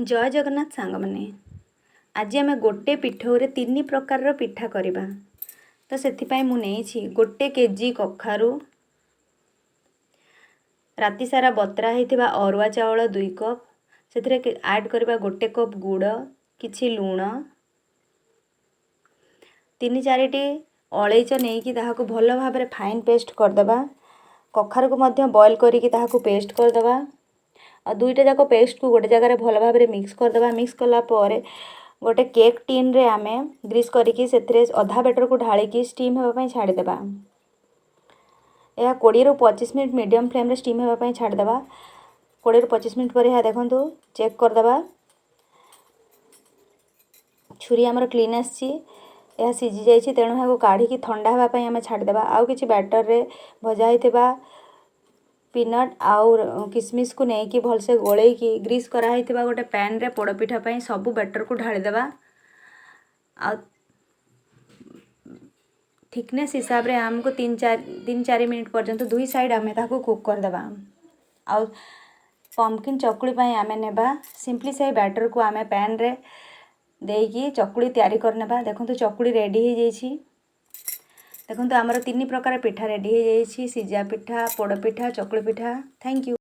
जय जगन्नाथ सांग मैंने आज आम गोटे पिठौरे 3 प्रकार पिठा करवा। तो से मुझे गोटे केजी कखारू, राति सारा बतरा होता अरुआ चाउल 2 कप, से ऐड करवा गोटे कप गुड़, किछि लुण, 3-4टी अलैच नहीं ताहाको भल भाव फाइन पेस्ट करदे। कखारू को मध्य बॉयल करके ताहाको पेस्ट करदे और 2टा जाक पेस्ट को गोटे जगह भल भाव मिक्स करदे। मिक्स कलापर गोटे केक टीन रे आमे ग्रीस करिकी से अधा बैटर को ढालिकी स्टीम होगापी छाड़ीदे। यह 20 ରୁ 25 मिनट मीडियम फ्लेम रे स्टीम होगापी छाड़ीदे। 20 ରୁ 25 मिनट पर यह देखो चेक करदे। छुरी आमर क्लीन आसी यह सीझी जाइए, तेणु यहाँ काढ़ी ठंडा होगापी आम छाड़ीदे। आउ कि बैटर रे भजा होता पीनट आउ किसमिस को लेकिन भलसे गोलैकी ग्रीस कराई गोटे पैन रे पोड़पिठा सबू बैटर को ढालीदे। आ थिकनेस हिसाब रे आमको 3-4 मिनट पर्यंत 2 साइड आम ताको कुक करदे। आउ पम्पकिन चकुली आम नेबा सिंपली से बैटर को आम पैन रे देकी चकुली तैयारी करनेबा। देखो चकुली रेडी हो जाइए। देखो आमर 3 प्रकार पिठा रेडी हो जाइए, सिजा पिठा, पोड़ पिठा, चकुली पिठा। Thank you.